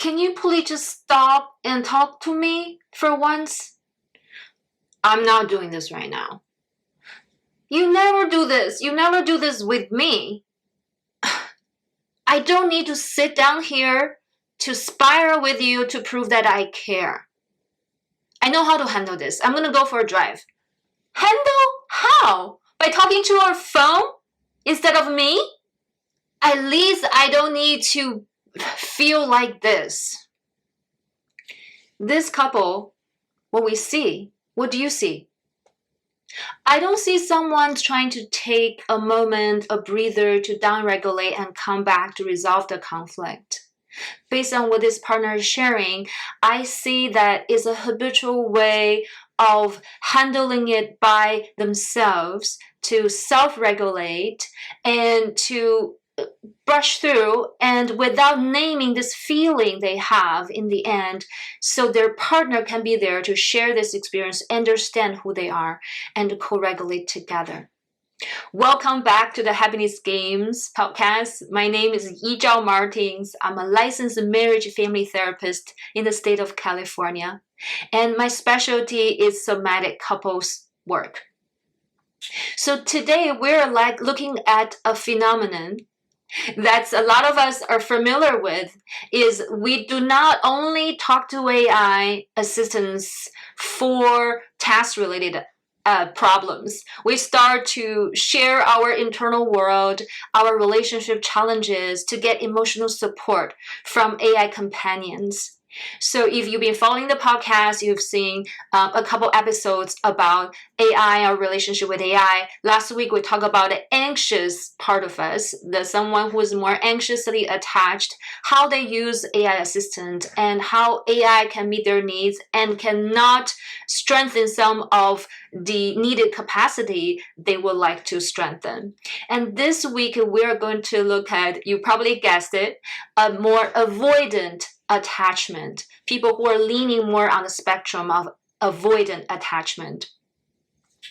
can you please just stop and talk to me for once? I'm not doing this right now. You never do this. You never do this with me. I don't need to sit down here to spiral with you to prove that I care. I know how to handle this. I'm going to go for a drive. Handle? How? By talking to our phone instead of me? At least I don't need to feel like this. This couple, what we see, what do you see? I don't see someone trying to take a moment, a breather to downregulate and come back to resolve the conflict. Based on what this partner is sharing, I see that it's a habitual way of handling it by themselves to self-regulate and to brush through, and without naming this feeling they have in the end, so their partner can be there to share this experience, understand who they are, and co-regulate together. Welcome back to the Happiness Games podcast. My name is Yi Zhao Martins. I'm a licensed marriage family therapist in the state of California, and my specialty is somatic couples work. So today we're looking at a phenomenon that a lot of us are familiar with. Is we do not only talk to AI assistants for task-related problems. We start to share our internal world, our relationship challenges to get emotional support from AI companions. So if you've been following the podcast, you've seen a couple episodes about AI, our relationship with AI. Last week, we talked about the anxious part of us, someone who is more anxiously attached, how they use AI assistant and how AI can meet their needs and cannot strengthen some of the needed capacity they would like to strengthen. And this week, we're going to look at, you probably guessed it, a more avoidant attachment, people who are leaning more on the spectrum of avoidant attachment.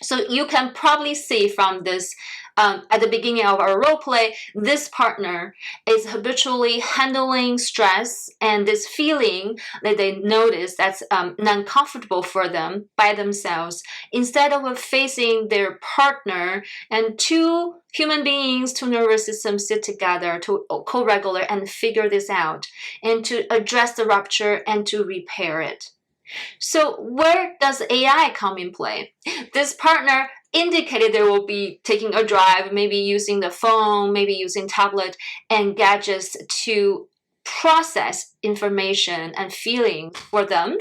So you can probably see from this at the beginning of our role play, this partner is habitually handling stress and this feeling that they notice that's uncomfortable for them by themselves, instead of facing their partner, and two human beings, two nervous systems sit together to co-regulate and figure this out and to address the rupture and to repair it. So where does AI come in play? This partner indicated they will be taking a drive, maybe using the phone, maybe using tablet and gadgets to process information and feelings for them,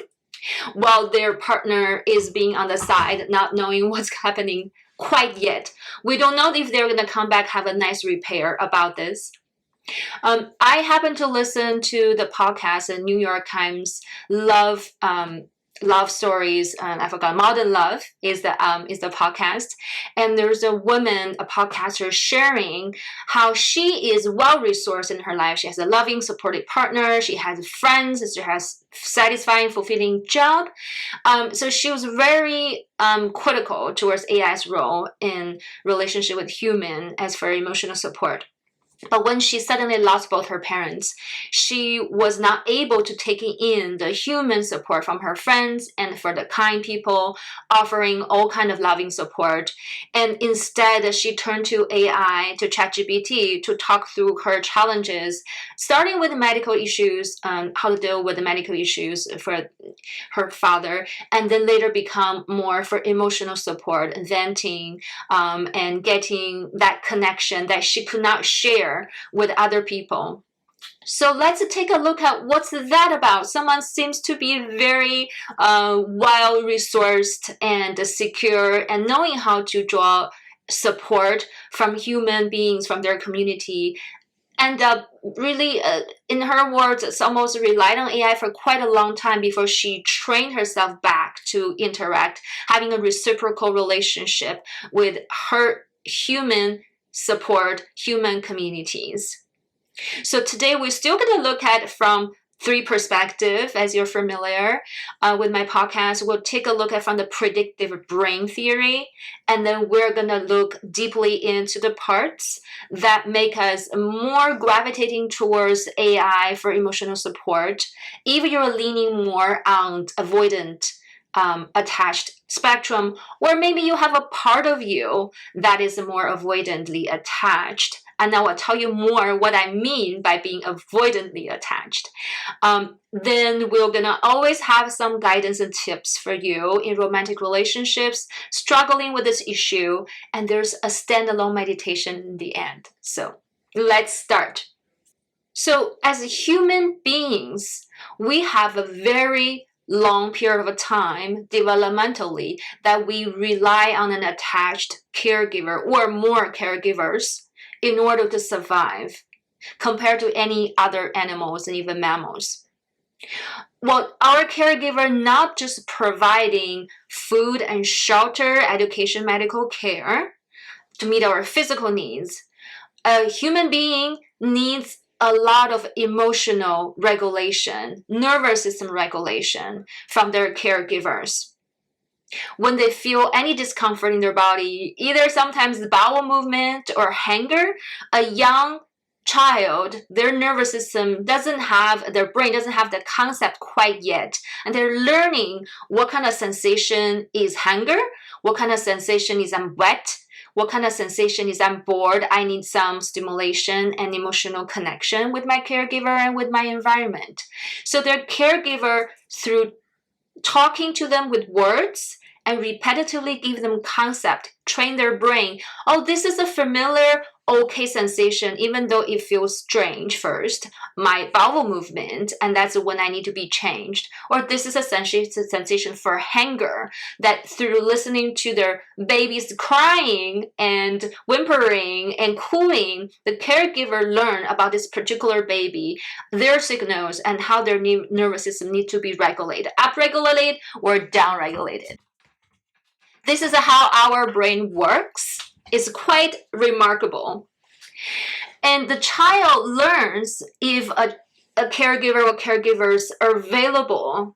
while their partner is being on the side, not knowing what's happening quite yet. We don't know if they're going to come back, have a nice repair about this. I happen to listen to the podcast, the New York Times love stories. I forgot. Modern Love is the podcast, and there's a woman, a podcaster, sharing how she is well resourced in her life. She has a loving, supportive partner. She has friends. She has satisfying, fulfilling job. So she was very critical towards AI's role in relationship with human as for emotional support. But when she suddenly lost both her parents, she was not able to take in the human support from her friends and for the kind people offering all kind of loving support. And instead, she turned to AI, to ChatGPT, to talk through her challenges, starting with medical issues, how to deal with the medical issues for her father, and then later become more for emotional support, venting, and getting that connection that she could not share with other people. So let's take a look at what's that about. Someone seems to be very well-resourced and secure and knowing how to draw support from human beings, from their community, and really, in her words, it's almost relied on AI for quite a long time before she trained herself back to interact, having a reciprocal relationship with her human support, human communities. So today we're still going to look at from three perspective, as you're familiar with my podcast. We'll take a look at from the predictive brain theory, and then we're going to look deeply into the parts that make us more gravitating towards AI for emotional support. If you're leaning more on avoidant attached spectrum, or maybe you have a part of you that is more avoidantly attached. And I will tell you more what I mean by being avoidantly attached. Then we're gonna always have some guidance and tips for you in romantic relationships, struggling with this issue, and there's a standalone meditation in the end. So let's start. So as human beings, we have a very long period of time developmentally that we rely on an attached caregiver or more caregivers in order to survive compared to any other animals and even mammals. Well, our caregiver not just providing food and shelter, education, medical care to meet our physical needs. A human being needs a lot of emotional regulation, nervous system regulation from their caregivers. When they feel any discomfort in their body, either sometimes the bowel movement or hunger, a young child, their nervous system their brain doesn't have the concept quite yet. And they're learning what kind of sensation is hunger, what kind of sensation is I'm wet, what kind of sensation is I'm bored, I need some stimulation and emotional connection with my caregiver and with my environment. So their caregiver, through talking to them with words and repetitively give them concept, train their brain. Oh, this is a familiar, okay sensation, even though it feels strange first. My bowel movement, and that's when I need to be changed. Or this is a sensation for hunger, that through listening to their babies crying and whimpering and cooing, the caregiver learn about this particular baby, their signals, and how their nervous system need to be regulated, upregulated or downregulated. This is how our brain works. It's quite remarkable. And the child learns if a caregiver or caregivers are available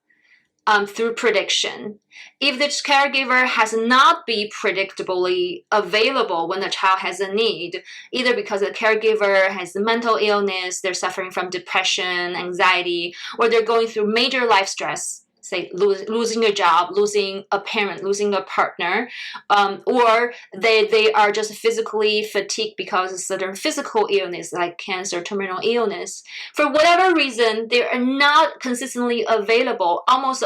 through prediction. If the caregiver has not been predictably available when the child has a need, either because the caregiver has mental illness, they're suffering from depression, anxiety, or they're going through major life stress, say losing a job, losing a parent, losing a partner, or they are just physically fatigued because of certain physical illness like cancer, terminal illness. For whatever reason, they are not consistently available, almost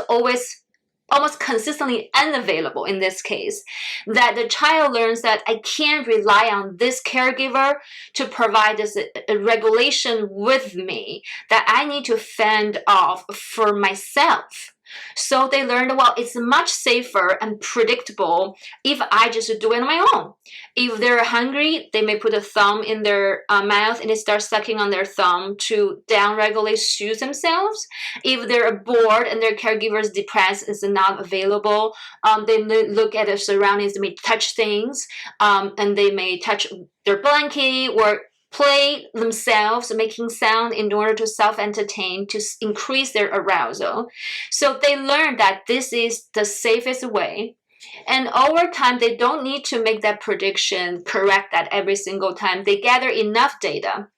consistently unavailable in this case, that the child learns that I can't rely on this caregiver to provide this regulation with me, that I need to fend off for myself. So they learned, well, it's much safer and predictable if I just do it on my own. If they're hungry, they may put a thumb in their mouth and they start sucking on their thumb to downregulate, soothe themselves. If they're bored and their caregiver's depressed, is not available, they look at their surroundings, they may touch things, and they may touch their blanket or play themselves, making sound in order to self-entertain, to increase their arousal. So they learn that this is the safest way. And over time, they don't need to make that prediction correct at every single time. They gather enough data.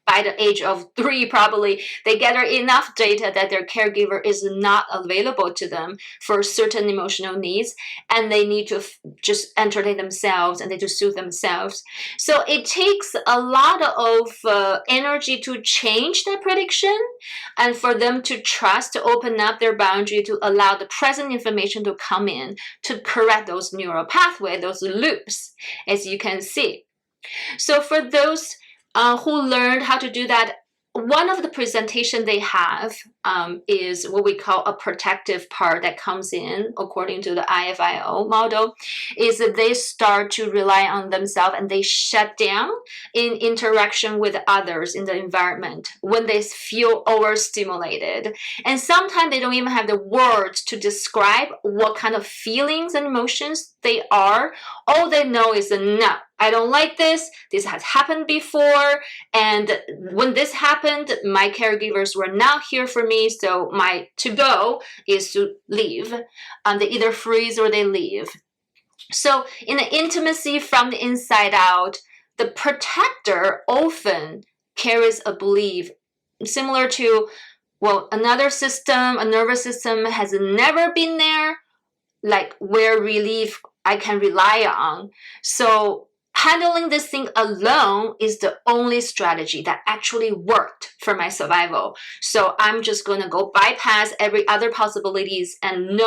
By the age of 3, probably, they gather enough data that their caregiver is not available to them for certain emotional needs, and they need to just entertain themselves and they to soothe themselves. So it takes a lot of energy to change that prediction and for them to trust, to open up their boundary, to allow the present information to come in, to correct those neural pathways, those loops, as you can see. So for those who learned how to do that, one of the presentation they have is what we call a protective part that comes in according to the IFIO model, is that they start to rely on themselves and they shut down in interaction with others in the environment when they feel overstimulated. And sometimes they don't even have the words to describe what kind of feelings and emotions they are. All they know is no, I don't like this. This has happened before. And when this happened, my caregivers were not here for me. So my to-go is to leave. They either freeze or they leave. So in the intimacy from the inside out, the protector often carries a belief similar to, well, another system, a nervous system has never been there, like where relief I can rely on. So handling this thing alone is the only strategy that actually worked for my survival. So I'm just going to go bypass every other possibilities and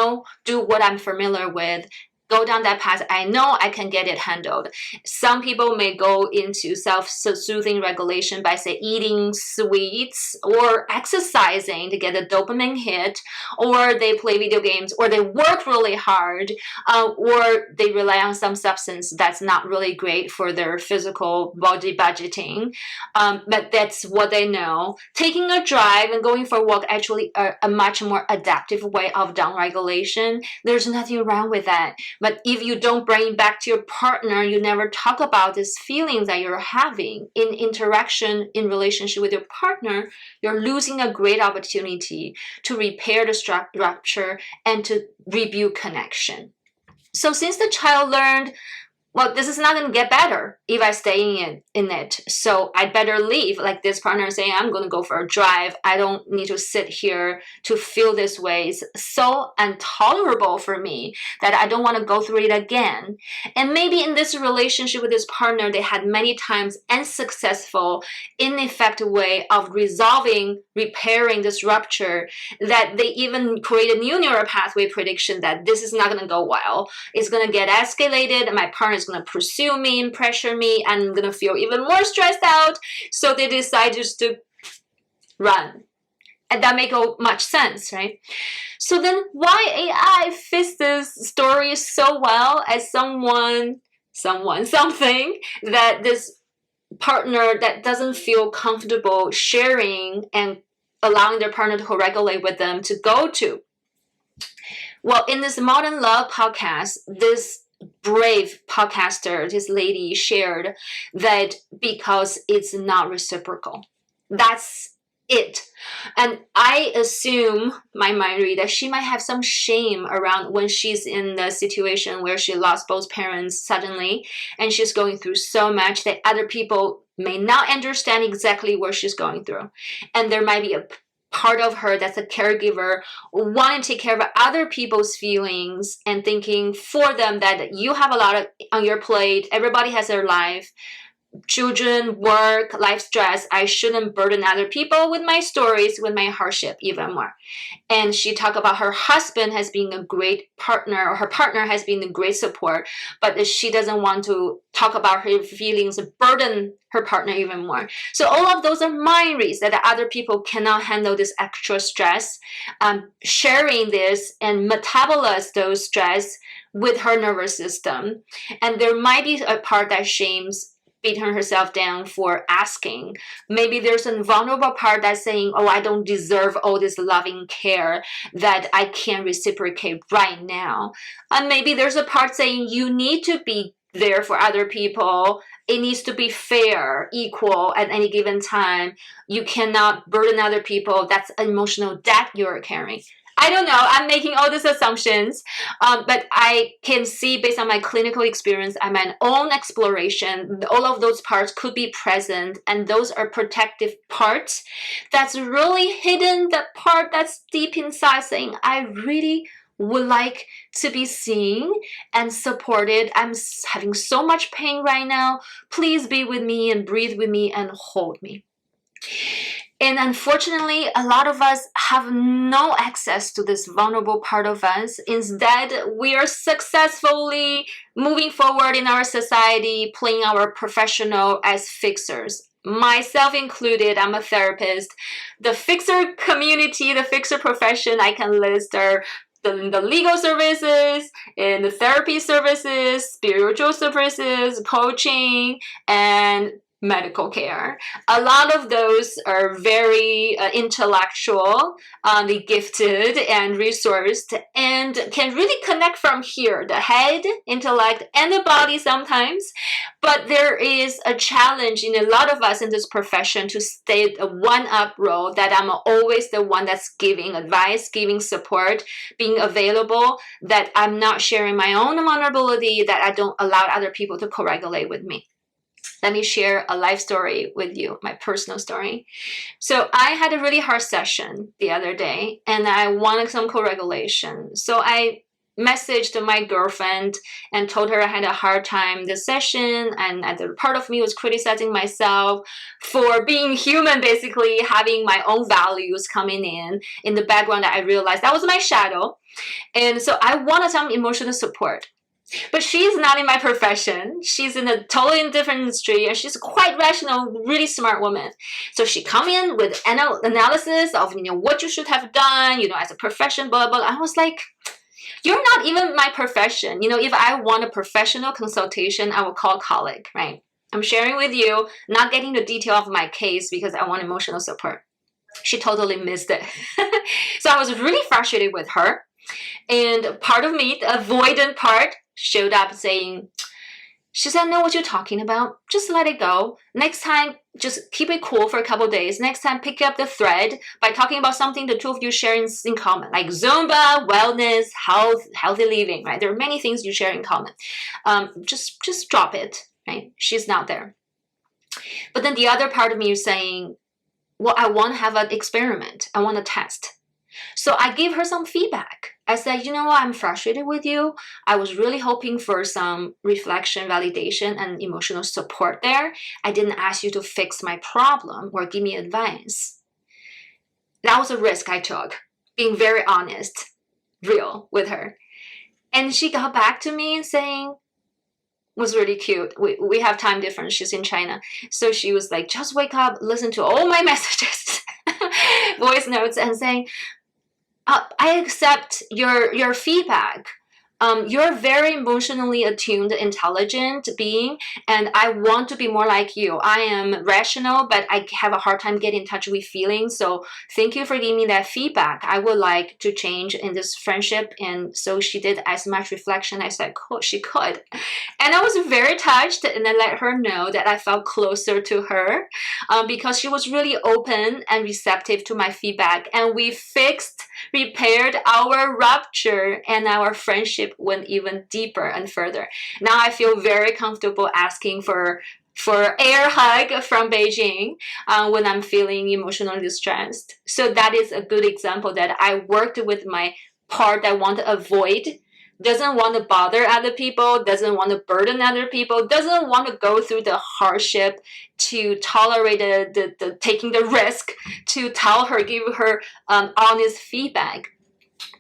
do what I'm familiar with. Go down that path. I know I can get it handled. Some people may go into self-soothing regulation by, say, eating sweets or exercising to get a dopamine hit, or they play video games, or they work really hard, or they rely on some substance that's not really great for their physical body budgeting. But that's what they know. Taking a drive and going for a walk actually a much more adaptive way of downregulation. There's nothing wrong with that. But if you don't bring it back to your partner, you never talk about these feelings that you're having in interaction, in relationship with your partner, you're losing a great opportunity to repair the rupture and to rebuild connection. So since the child learned, well, this is not going to get better if I stay in it. So I'd better leave. Like this partner saying, I'm going to go for a drive. I don't need to sit here to feel this way. It's so intolerable for me that I don't want to go through it again. And maybe in this relationship with this partner, they had many times unsuccessful, ineffective way of repairing this rupture, that they even create a new neural pathway prediction that this is not going to go well. It's going to get escalated and my partner is going to pursue me and pressure me, and I'm going to feel even more stressed out. So they decide just to run. And that makes much sense, right? So then why AI fits this story so well as something that this partner that doesn't feel comfortable sharing and allowing their partner to co-regulate with them to go to? Well, in this Modern Love podcast, this brave podcaster, this lady, shared that because it's not reciprocal. That's it. And I assume, my mind read, that she might have some shame around when she's in the situation where she lost both parents suddenly, and she's going through so much that other people may not understand exactly what she's going through. And there might be a part of her that's a caregiver wanting to take care of other people's feelings and thinking for them that you have a lot on your plate. Everybody has their life. Children, work, life stress. I shouldn't burden other people with my stories, with my hardship even more. And she talked about her husband has been a great partner, or her partner has been a great support, but she doesn't want to talk about her feelings, burden her partner even more. So all of those are mind reads that other people cannot handle this extra stress. Sharing this and metabolize those stress with her nervous system. And there might be a part that shames beating herself down for asking. Maybe there's a vulnerable part that's saying, oh, I don't deserve all this loving care that I can't reciprocate right now. And maybe there's a part saying you need to be there for other people. It needs to be fair, equal at any given time. You cannot burden other people. That's emotional debt you're carrying. I don't know. I'm making all these assumptions, but I can see based on my clinical experience and my own exploration, all of those parts could be present, and those are protective parts that's really hidden, that part that's deep inside saying, I really would like to be seen and supported. I'm having so much pain right now. Please be with me and breathe with me and hold me. And unfortunately, a lot of us have no access to this vulnerable part of us. Instead, we are successfully moving forward in our society, playing our professional as fixers. Myself included, I'm a therapist. The fixer community, the fixer profession, I can list are the legal services, and the therapy services, spiritual services, coaching, and medical care. A lot of those are very intellectual, gifted and resourced, and can really connect from here, the head, intellect, and the body sometimes. But there is a challenge in a lot of us in this profession to stay a one-up role, that I'm always the one that's giving advice, giving support, being available, that I'm not sharing my own vulnerability, that I don't allow other people to co-regulate with me. Let me share a life story with you, my personal story. So I had a really hard session the other day, and I wanted some co-regulation. So I messaged my girlfriend and told her I had a hard time this session, and the part of me was criticizing myself for being human, basically having my own values coming in the background, that I realized that was my shadow. And so I wanted some emotional support. But she's not in my profession. She's in a totally different industry, and she's quite rational, really smart woman. So she come in with analysis of, what you should have done, as a profession, blah, blah. I was like, you're not even my profession. If I want a professional consultation, I will call a colleague, right? I'm sharing with you, not getting the detail of my case because I want emotional support. She totally missed it. So I was really frustrated with her. And part of me, the avoidant part, showed up saying, she said, I know what you're talking about. Just let it go. Next time, just keep it cool for a couple of days. Next time, pick up the thread by talking about something the two of you share in common, like Zumba, wellness, health, healthy living, right? There are many things you share in common. Just drop it, right? She's not there. But then the other part of me is saying, well, I want to have an experiment. I want to test. So I gave her some feedback. I said, you know what, I'm frustrated with you. I was really hoping for some reflection, validation, and emotional support there. I didn't ask you to fix my problem or give me advice. That was a risk I took, being very honest, real with her. And she got back to me saying, was really cute. We have time difference. She's in China. So she was like, just wake up, listen to all my messages, voice notes, and saying, I accept your feedback. You're very emotionally attuned, intelligent being, and I want to be more like you. I am rational, but I have a hard time getting in touch with feelings. So thank you for giving me that feedback. I would like to change in this friendship. And so she did as much reflection as I could. She could. And I was very touched, and I let her know that I felt closer to her because she was really open and receptive to my feedback. And we repaired our rupture, and our friendship went even deeper and further. Now I feel very comfortable asking for air hug from Beijing when I'm feeling emotionally distressed. So that is a good example that I worked with my part I want to avoid, doesn't want to bother other people, doesn't want to burden other people, doesn't want to go through the hardship to tolerate the taking the risk to tell her, give her honest feedback.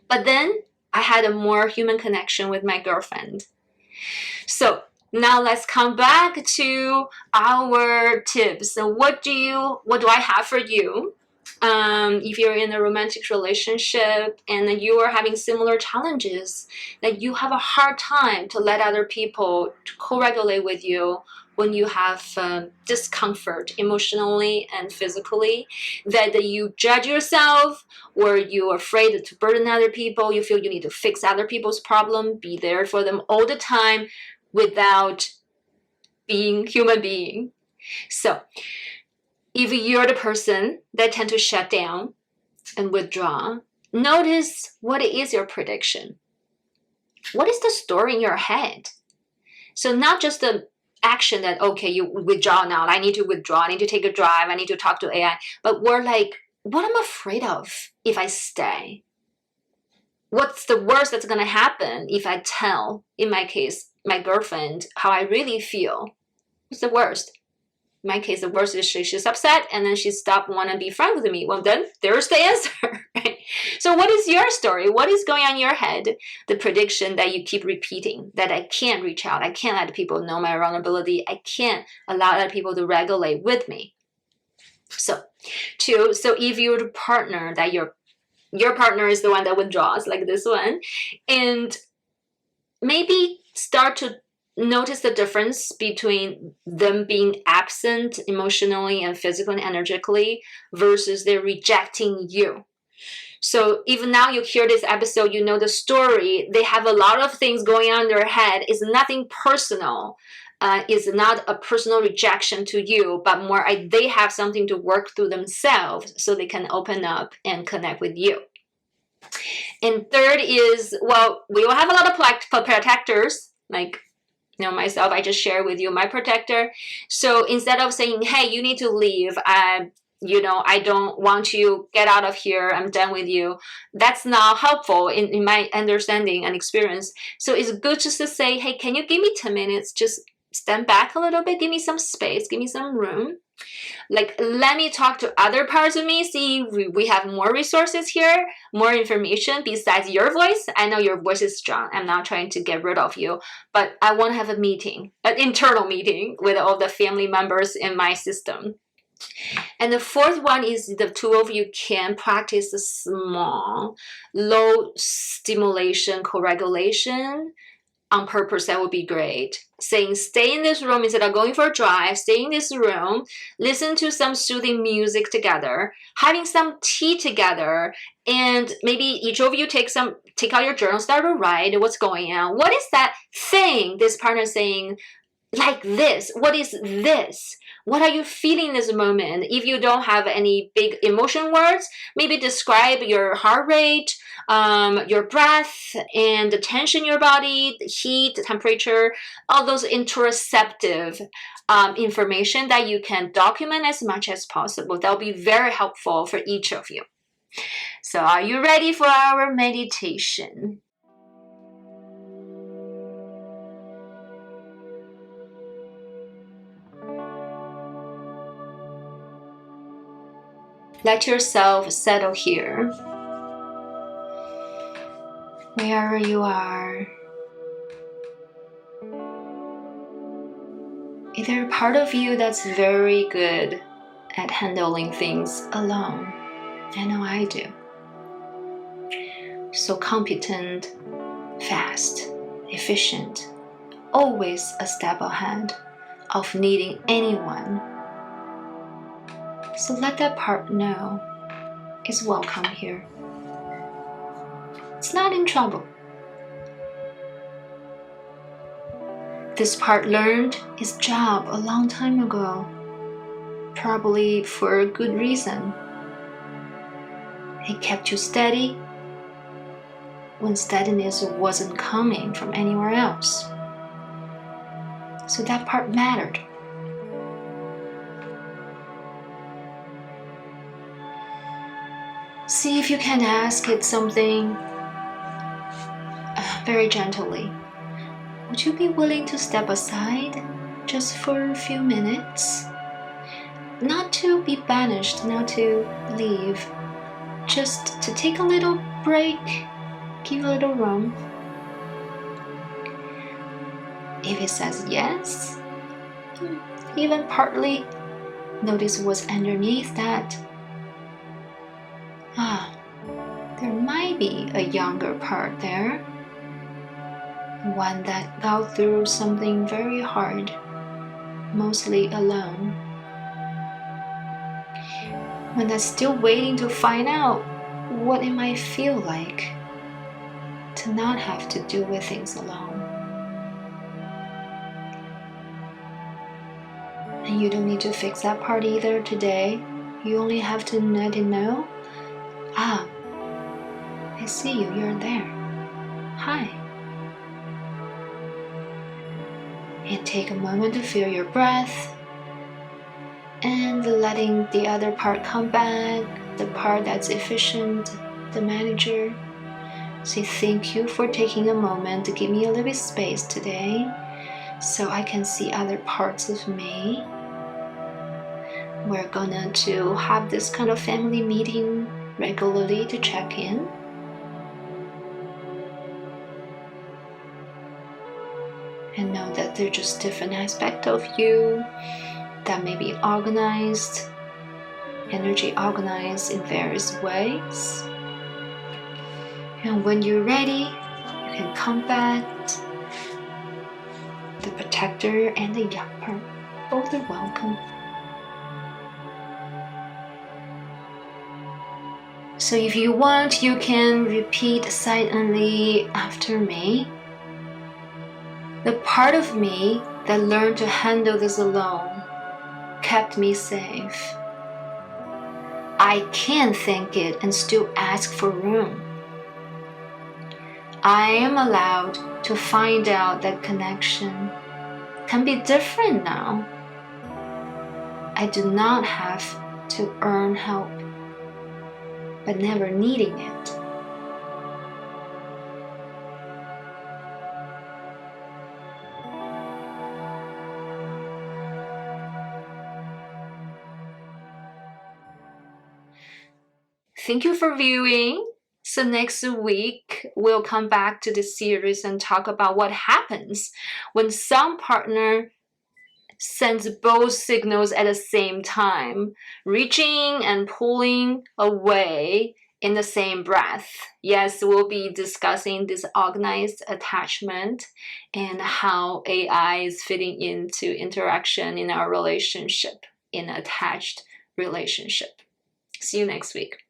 But then I had a more human connection with my girlfriend. So now let's come back to our tips. So what do I have for you? If you're in a romantic relationship and you are having similar challenges, that you have a hard time to let other people to co-regulate with you when you have discomfort emotionally and physically, that you judge yourself, or you're afraid to burden other people, you feel you need to fix other people's problem, be there for them all the time without being human being. So if you're the person that tend to shut down and withdraw, notice what is your prediction. What is the story in your head? So not just the action that, okay, you withdraw now, I need to withdraw, I need to take a drive, I need to talk to AI, but we're like, what am I afraid of if I stay? What's the worst that's going to happen if I tell, in my case, my girlfriend, how I really feel? What's the worst? In my case, the worst is she's upset and then she stopped wanting to be friends with me. Well, then there's the answer, right? So what is your story? What is going on in your head? The prediction that you keep repeating, that I can't reach out, I can't let people know my vulnerability, I can't allow other people to regulate with me. So if you're the partner, that your partner is the one that withdraws, like this one, and maybe start to notice the difference between them being absent emotionally and physically and energetically versus they're rejecting you. So even now you hear this episode, you know the story, they have a lot of things going on in their head. It's nothing personal. It's not a personal rejection to you, but more they have something to work through themselves so they can open up and connect with you. And third is, well, we will have a lot of protectors, like myself, I just share with you my protector. So instead of saying, hey, you need to leave, I don't want you, get out of here, I'm done with you, that's not helpful in my understanding and experience. So it's good just to say, hey, can you give me 10 minutes? Just stand back a little bit, give me some space, give me some room. Like, let me talk to other parts of me, see we have more resources here, more information besides your voice. I know your voice is strong. I'm not trying to get rid of you, but I want to have a meeting, an internal meeting with all the family members in my system. And the fourth one is the two of you can practice a small, low stimulation co-regulation on purpose. That would be great. Saying, stay in this room instead of going for a drive, stay in this room, listen to some soothing music together, having some tea together, and maybe each of you take out your journal, start to write what's going on. What is that thing this partner is saying? Like this, what is this? What are you feeling this moment? If you don't have any big emotion words, maybe describe your heart rate, your breath, and the tension in your body, the heat, the temperature, all those interoceptive information that you can document as much as possible. That will be very helpful for each of you. So are you ready for our meditation? Let yourself settle here, wherever you are. Is there a part of you that's very good at handling things alone? I know I do. So competent, fast, efficient, always a step ahead of needing anyone. So let that part know it's welcome here. It's not in trouble. This part learned its job a long time ago, probably for a good reason. It kept you steady when steadiness wasn't coming from anywhere else. So that part mattered. See if you can ask it something very gently. Would you be willing to step aside just for a few minutes? Not to be banished, not to leave, just to take a little break, give a little room. If it says yes, even partly, notice what's underneath that. There might be a younger part there, one that got through something very hard, mostly alone. One that's still waiting to find out what it might feel like to not have to deal with things alone. And you don't need to fix that part either today. You only have to let it know, I see you, you're there. Hi. And take a moment to feel your breath and letting the other part come back, the part that's efficient, the manager. Say thank you for taking a moment to give me a little bit space today so I can see other parts of me. We're gonna to have this kind of family meeting regularly to check in. And know that they're just different aspects of you that may be organized, energy organized in various ways. And when you're ready, you can come back. The protector and the yupper, both are welcome. So if you want, you can repeat silently after me. The part of me that learned to handle this alone kept me safe. I can think it and still ask for room. I am allowed to find out that connection can be different now. I do not have to earn help, but never needing it. Thank you for viewing. So next week, we'll come back to this series and talk about what happens when some partner sends both signals at the same time, reaching and pulling away in the same breath. Yes, we'll be discussing disorganized attachment and how AI is fitting into interaction in our relationship, in attached relationship. See you next week.